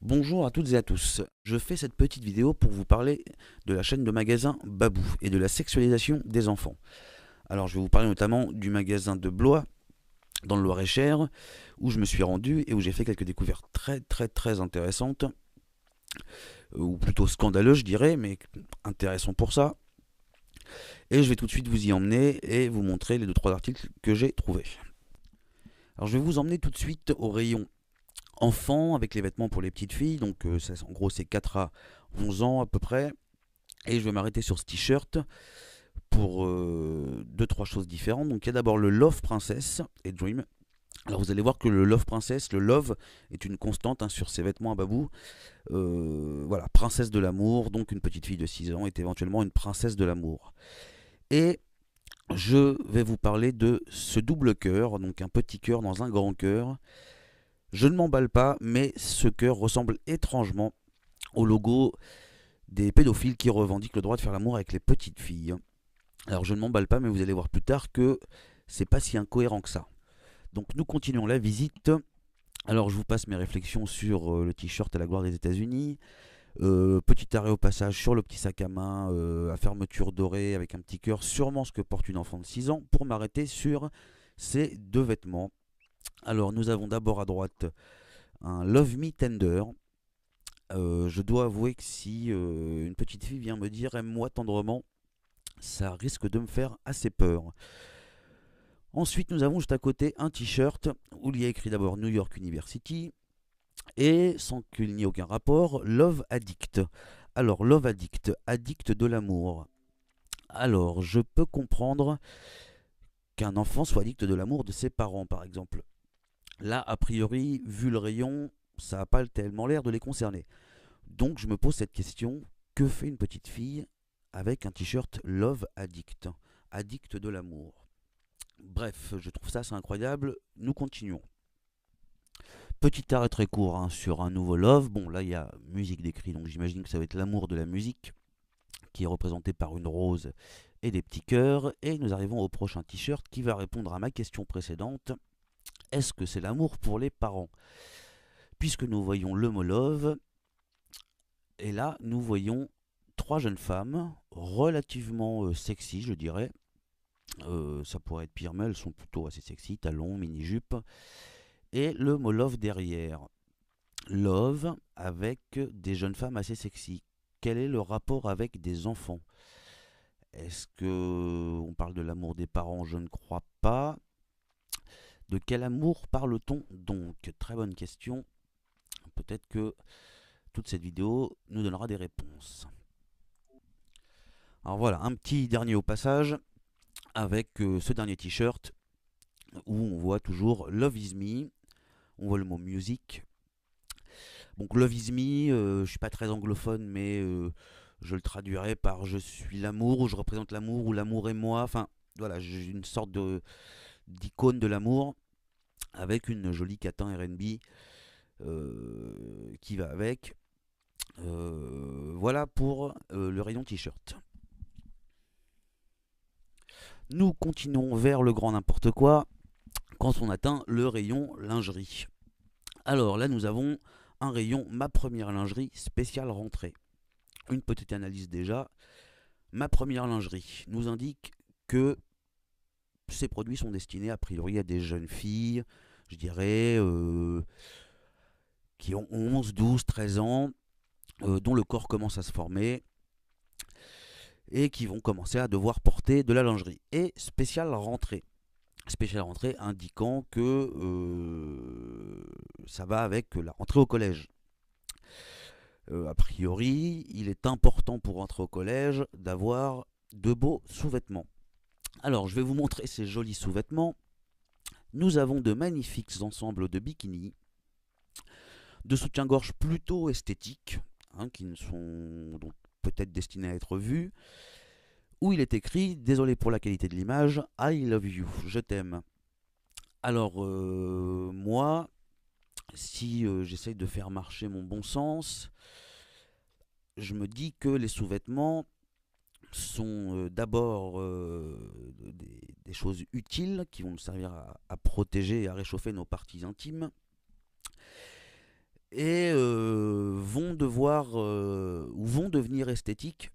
Bonjour à toutes et à tous. Je fais cette petite vidéo pour vous parler de la chaîne de magasins Babou et de la sexualisation des enfants. Alors je vais vous parler notamment du magasin de Blois dans le Loir-et-Cher où je me suis rendu et où j'ai fait quelques découvertes très intéressantes, ou plutôt scandaleuses je dirais, mais intéressant pour ça. Et je vais tout de suite vous y emmener et vous montrer les deux trois articles que j'ai trouvés. Alors je vais vous emmener tout de suite au rayon enfants avec les vêtements pour les petites filles, donc en gros c'est 4 à 11 ans à peu près. Et je vais m'arrêter sur ce t-shirt pour deux trois choses différentes. Donc il y a d'abord le Love Princess et Dream. Alors vous allez voir que le Love Princess, le Love est une constante sur ces vêtements à Babou. Voilà, princesse de l'amour, donc une petite fille de 6 ans est éventuellement une princesse de l'amour. Et je vais vous parler de ce double cœur, donc un petit cœur dans un grand cœur. Je ne m'emballe pas, mais ce cœur ressemble étrangement au logo des pédophiles qui revendiquent le droit de faire l'amour avec les petites filles. Alors je ne m'emballe pas, mais vous allez voir plus tard que c'est pas si incohérent que ça. Donc nous continuons la visite. Alors je vous passe mes réflexions sur le t-shirt à la gloire des États-Unis. Petit arrêt au passage sur le petit sac à main à fermeture dorée avec un petit cœur, sûrement ce que porte une enfant de 6 ans, pour m'arrêter sur ces deux vêtements. Alors nous avons d'abord à droite un Love Me Tender. Je dois avouer que si une petite fille vient me dire aime-moi tendrement, ça risque de me faire assez peur. Ensuite, nous avons juste à côté un t-shirt où il y a écrit d'abord New York University et, sans qu'il n'y ait aucun rapport, Love Addict. Alors, Love Addict, addict de l'amour. Alors, je peux comprendre qu'un enfant soit addict de l'amour de ses parents, par exemple. Là, a priori, vu le rayon, ça n'a pas tellement l'air de les concerner. Donc, je me pose cette question, que fait une petite fille avec un t-shirt Love Addict, addict de l'amour? Bref, je trouve ça assez incroyable. Nous continuons. Petit arrêt très court sur un nouveau Love. Bon, là, il y a musique décrit, donc j'imagine que ça va être l'amour de la musique, qui est représenté par une rose et des petits cœurs. Et nous arrivons au prochain t-shirt qui va répondre à ma question précédente. Est-ce que c'est l'amour pour les parents? Puisque nous voyons le mot Love, et là, nous voyons trois jeunes femmes relativement sexy, je dirais. Ça pourrait être pire, mais elles sont plutôt assez sexy, talons, mini-jupe. Et le mot love derrière. Love avec des jeunes femmes assez sexy. Quel est le rapport avec des enfants? Est-ce que on parle de l'amour des parents? Je ne crois pas. De quel amour parle-t-on donc? Très bonne question. Peut-être que toute cette vidéo nous donnera des réponses. Alors voilà, un petit dernier au passage avec ce dernier t-shirt où on voit toujours Love is me. On voit le mot music. Donc Love is me, je suis pas très anglophone, mais je le traduirais par je suis l'amour, ou je représente l'amour, ou l'amour est moi. Enfin, voilà, j'ai une sorte d'icône de l'amour avec une jolie catin R&B qui va avec. Voilà pour le rayon t-shirt. Nous continuons vers le grand n'importe quoi quand on atteint le rayon lingerie. Alors là, nous avons un rayon ma première lingerie spéciale rentrée. Une petite analyse déjà. Ma première lingerie nous indique que ces produits sont destinés a priori à des jeunes filles, je dirais, qui ont 11, 12, 13 ans, dont le corps commence à se former et qui vont commencer à devoir porter de la lingerie. Et spéciale rentrée. Spéciale rentrée indiquant que ça va avec la rentrée au collège. A priori, il est important pour rentrer au collège d'avoir de beaux sous-vêtements. Alors, je vais vous montrer ces jolis sous-vêtements. Nous avons de magnifiques ensembles de bikinis, de soutien-gorge plutôt esthétiques, qui ne sont donc peut-être destinés à être vus, où il est écrit, désolé pour la qualité de l'image, I love you, je t'aime. Alors, moi, si j'essaye de faire marcher mon bon sens, je me dis que les sous-vêtements sont d'abord des choses utiles qui vont nous servir protéger et à réchauffer nos parties intimes. Et devoir ou vont devenir esthétiques,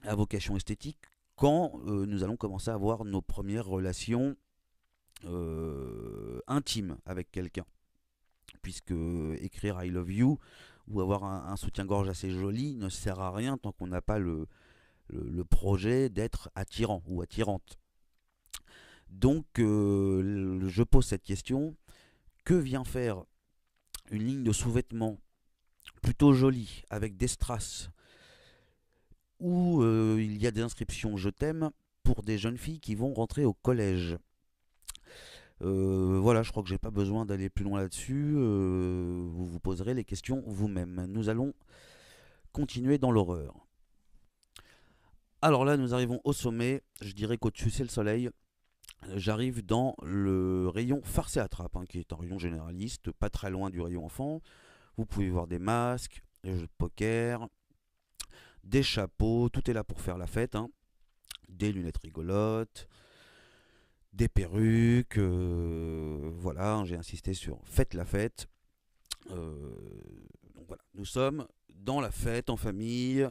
à vocation esthétique, quand nous allons commencer à avoir nos premières relations intimes avec quelqu'un. Puisque écrire I love you ou avoir un soutien-gorge assez joli ne sert à rien tant qu'on n'a pas le projet d'être attirant ou attirante. Donc je pose cette question, que vient faire une ligne de sous-vêtements plutôt jolie avec des strass où il y a des inscriptions je t'aime pour des jeunes filles qui vont rentrer au collège? Voilà, je crois que j'ai pas besoin d'aller plus loin là-dessus. Vous vous poserez les questions vous-même. Nous allons continuer dans l'horreur. Alors là, nous arrivons au sommet. Je dirais qu'au-dessus, c'est le soleil. J'arrive dans le rayon farce et attrape, qui est un rayon généraliste, pas très loin du rayon enfant. Vous pouvez voir des masques, des jeux de poker, des chapeaux, tout est là pour faire la fête. Des lunettes rigolotes, des perruques, voilà, j'ai insisté sur faites la fête. Donc voilà, nous sommes dans la fête en famille,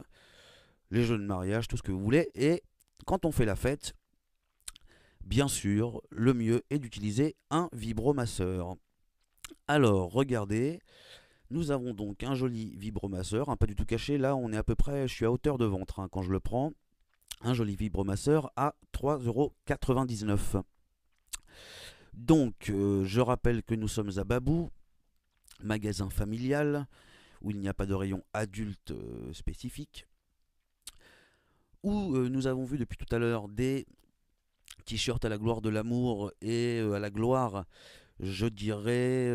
les jeux de mariage, tout ce que vous voulez. Et quand on fait la fête, bien sûr, le mieux est d'utiliser un vibromasseur. Alors, regardez, nous avons donc un joli vibromasseur, pas du tout caché. Là, on est à peu près, je suis à hauteur de ventre quand je le prends. Un joli vibromasseur à 3,99 €. Donc, je rappelle que nous sommes à Babou, magasin familial, où il n'y a pas de rayon adulte spécifique, où nous avons vu depuis tout à l'heure des t-shirts à la gloire de l'amour et à la gloire, je dirais,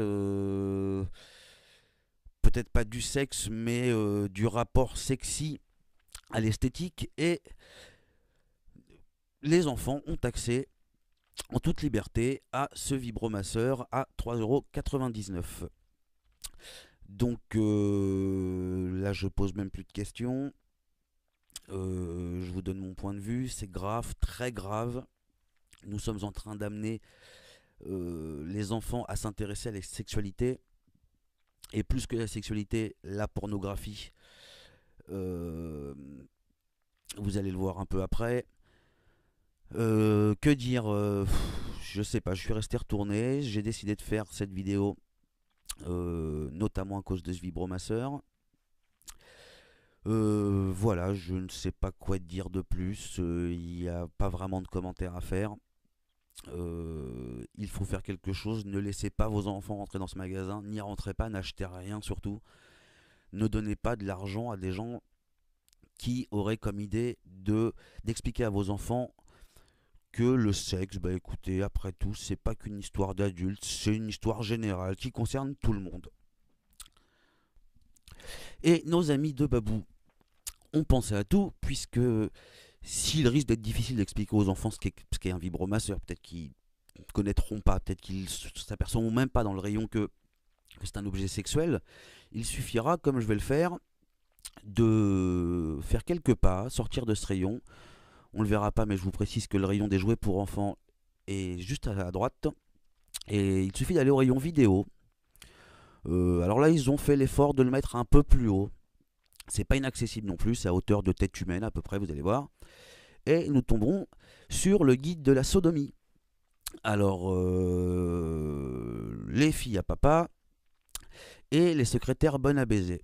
peut-être pas du sexe, mais du rapport sexy à l'esthétique. Et les enfants ont accès en toute liberté à ce vibromasseur à 3,99 €. Donc là, je pose même plus de questions. Je vous donne mon point de vue. C'est grave, très grave. Nous sommes en train d'amener les enfants à s'intéresser à la sexualité. Et plus que la sexualité, la pornographie. Vous allez le voir un peu après. Que dire, je sais pas, je suis resté retourné. J'ai décidé de faire cette vidéo notamment à cause de ce vibromasseur. Voilà, je ne sais pas quoi dire de plus. Il n'y a pas vraiment de commentaires à faire. Il faut faire quelque chose. Ne laissez pas vos enfants rentrer dans ce magasin. N'y rentrez pas, n'achetez rien surtout. Ne donnez pas de l'argent à des gens qui auraient comme idée d'expliquer à vos enfants que le sexe, bah écoutez, après tout, c'est pas qu'une histoire d'adultes, c'est une histoire générale qui concerne tout le monde. Et nos amis de Babou ont pensé à tout, puisque s'il risque d'être difficile d'expliquer aux enfants ce qu'est un vibromasseur, peut-être qu'ils ne connaîtront pas, peut-être qu'ils s'apercevront même pas dans le rayon que c'est un objet sexuel, il suffira, comme je vais le faire, de faire quelques pas, sortir de ce rayon. On le verra pas, mais je vous précise que le rayon des jouets pour enfants est juste à droite. Et il suffit d'aller au rayon vidéo. Alors là, ils ont fait l'effort de le mettre un peu plus haut. C'est pas inaccessible non plus, c'est à hauteur de tête humaine à peu près, vous allez voir. Et nous tomberons sur le guide de la sodomie. Alors, les filles à papa et les secrétaires bonnes à baiser.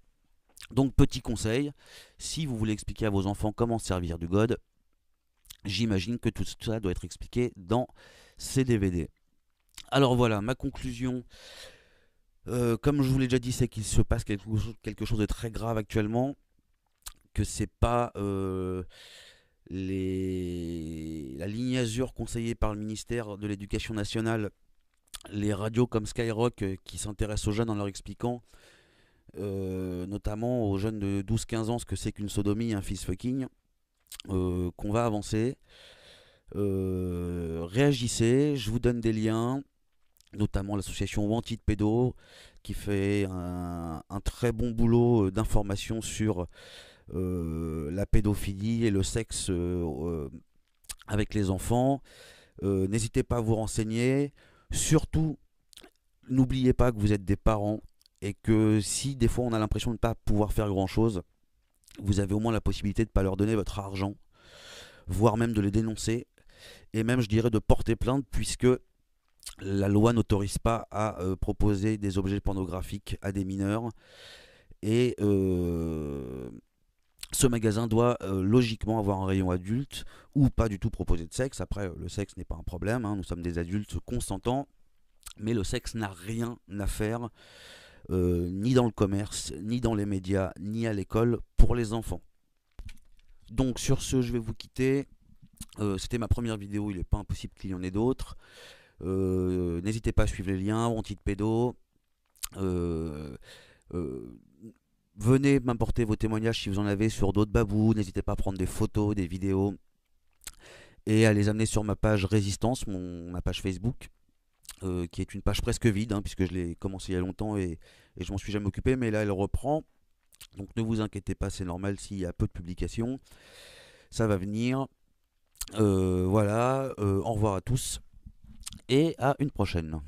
Donc, petit conseil, si vous voulez expliquer à vos enfants comment se servir du God, j'imagine que tout ça doit être expliqué dans ces DVD. Alors voilà, ma conclusion, comme je vous l'ai déjà dit, c'est qu'il se passe quelque chose de très grave actuellement, que c'est pas la ligne azur conseillée par le ministère de l'Éducation nationale, les radios comme Skyrock qui s'intéressent aux jeunes en leur expliquant, notamment aux jeunes de 12-15 ans, ce que c'est qu'une sodomie, un fist fucking, qu'on va avancer. Réagissez, je vous donne des liens, notamment l'association Wanted Pédo qui fait un très bon boulot d'information sur la pédophilie et le sexe avec les enfants. N'hésitez pas à vous renseigner. Surtout, n'oubliez pas que vous êtes des parents et que si des fois on a l'impression de ne pas pouvoir faire grand chose, vous avez au moins la possibilité de ne pas leur donner votre argent, voire même de les dénoncer, et même je dirais de porter plainte, puisque la loi n'autorise pas à proposer des objets pornographiques à des mineurs, et ce magasin doit logiquement avoir un rayon adulte, ou pas du tout proposer de sexe. Après, le sexe n'est pas un problème, hein, nous sommes des adultes consentants, mais le sexe n'a rien à faire, ni dans le commerce, ni dans les médias, ni à l'école pour les enfants. Donc sur ce, je vais vous quitter. C'était ma première vidéo, il n'est pas impossible qu'il y en ait d'autres. N'hésitez pas à suivre les liens, Antipédo. Venez m'apporter vos témoignages si vous en avez sur d'autres babous. N'hésitez pas à prendre des photos, des vidéos et à les amener sur ma page Résistance, ma page Facebook, qui est une page presque vide, hein, puisque je l'ai commencé il y a longtemps et je m'en suis jamais occupé, mais là elle reprend. Donc ne vous inquiétez pas, c'est normal s'il y a peu de publications. Ça va venir. Voilà, au revoir à tous et à une prochaine.